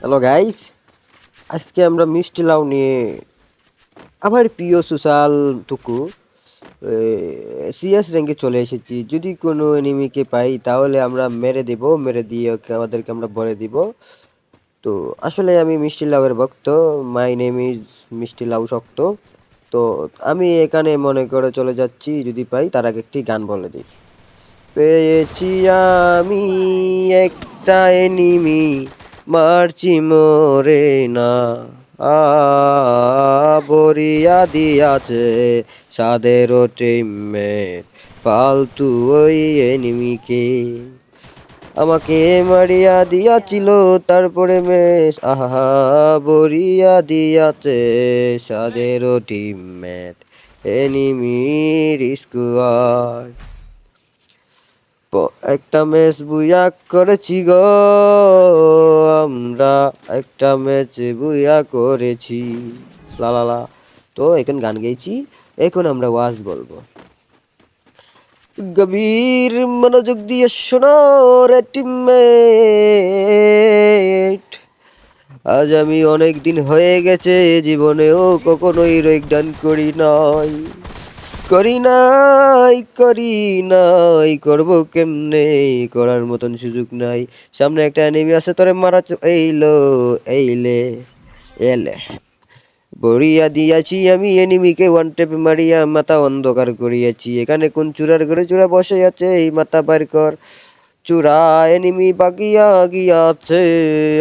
Hello guys, আজকে আমরা মিষ্টি লাউ নিয়ে আমার প্রিয় সোশ্যাল টুকু সিএস র্যাঙ্কে চলে এসেছি। যদি কোনো এনিমিকে পাই তাহলে আমরা মেরে দেব, মেরে দিয়ে আমাদেরকে আমরা বলে দিব। তো আসলে আমি মিষ্টি লাউয়ের ভক্ত। মাই নেম ইজ মিষ্টি লাউ শক্ত। তো আমি এখানে মনে করে চলে যাচ্ছি, যদি পাই তার আগে একটি গান বলে দিই। পেয়েছি আমি একটা এনিমি, মারছি মরে না। আ বরিয়া দিয়াছে সাদেরও টিমমেট, ফালতু ওই এনিমিকে আমাকে মারিয়া দিয়াছিল। তারপরে মেশ আহা বরিয়া দিয়াছে সাদেরও টিমমেট, এনিমির স্কোয়াড। একটা ম্যাচ বুইয়া করেছি গো, আমরা একটা ম্যাচ বুইয়া করেছি। লা লা লা। তো এখন গান গেয়েছি, এখন আমরা ওয়াজ বলবো। গভীর মনোযোগ দিয়ে শোনো রে টিমমেট, আজ আমি অনেক দিন হয়ে গেছে জীবনেও কখনোই ব্রেক ডান করি নাই। করবো কেমনে, করার মতন সুযোগ নাই। সামনে একটা এনিমি আছে, তোরে মারা এইলে এলে বড়িয়া দিয়াছি আমি এনিমিকে, ওয়ান টেপ মারিয়া মাথা অন্ধকার করিয়াছি। এখানে কোন চূড়ার ঘরে চূড়া বসে আছে, এই মাথা বাইর কর। চূড়া এনিমি বাগিয়া গিয়াছে,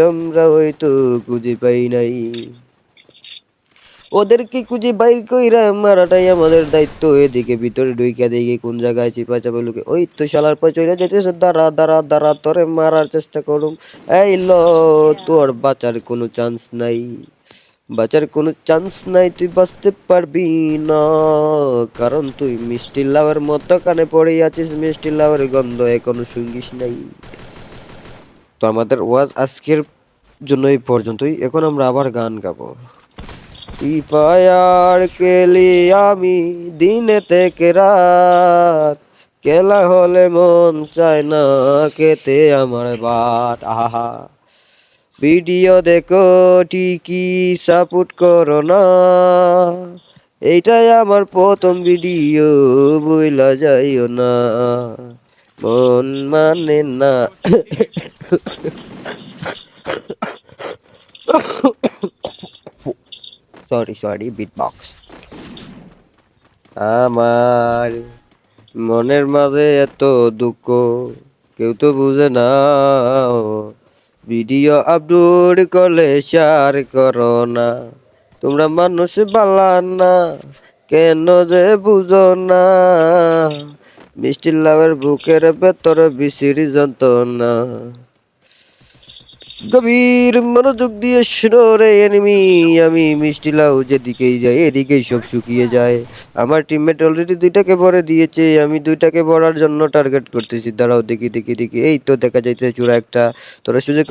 আমরা হয়তো খুঁজে পাই নাই। ওদেরকে খুঁজে বাইর কইরা মারাটাই আমাদের দায়িত্ব। এদিকে ভিতরে ঢুইকা দেখি কোন জায়গায় চিপা চাপা লুকে, ওই তো শালার পর চলে যেতেছে। দাঁড়া দাঁড়া দাঁড়া, তোরে মারার চেষ্টা করুম। এই ল, তোর বাঁচার কোনো চান্স নাই, বাঁচার কোনো চান্স নাই, তুই বাঁচতে পারবি না। কারণ তুই মিষ্টি লাউয়ের মতো কানে পড়ে আছিস, মিষ্টি লাউয়ের গন্ধ এখনো শুঙ্গিস নাই। তো আমাদের ওয়াজ আজকের জন্য এই পর্যন্তই। এখন আমরা আবার গান গাবো। ফ্রি ফায়ার খেলি আমি দিনে থেকে রাত, খেলা হলে মন চায় না খেতে আমার ভাত। আহা, ভিডিও দেখো ঠিকই সাপোর্ট করো না, এইটাই আমার প্রথম ভিডিও, বইলা যাইও না, মন মানে না। Sorry sorry, beat box. আমার মনের মাঝে এত দুঃখ, কেউ তো বুঝে না। ভিডিও আপলোড করলে শেয়ার করো না, তোমরা মানুষ বালা না, কেন যে বুঝো না। মিষ্টি লাউয়ের বুকের ভেতরে বিচির যন্ত্রণা। গভীর মনোযোগ দিয়ে শোনো রে এনিমি, আমি মিষ্টি লাউ যেদিকেই যাই এদিকেই সব শুকিয়ে যায়। আমার টিমমেট অলরেডি দুইটাকে ভরে দিয়েছে, আমি দুইটাকে ভরার জন্য টার্গেট করতেছি। দাঁড়াও দেখি দেখি দেখি, এই তো দেখা যাইতেছে চূড়া একটা। তোরা সুযোগ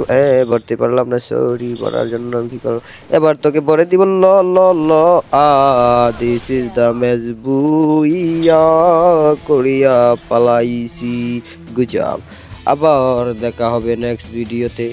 ভরতে পারলাম না, সরি। ভরার জন্য আমি কি করো, এবার তোকে ভরে দিব। ল ল ল আ দিস ইজ দ্য ম্যাচ, বুইয়া করিয়া পালাইছি। Good job. আবার দেখা হবে নেক্সট ভিডিওতে।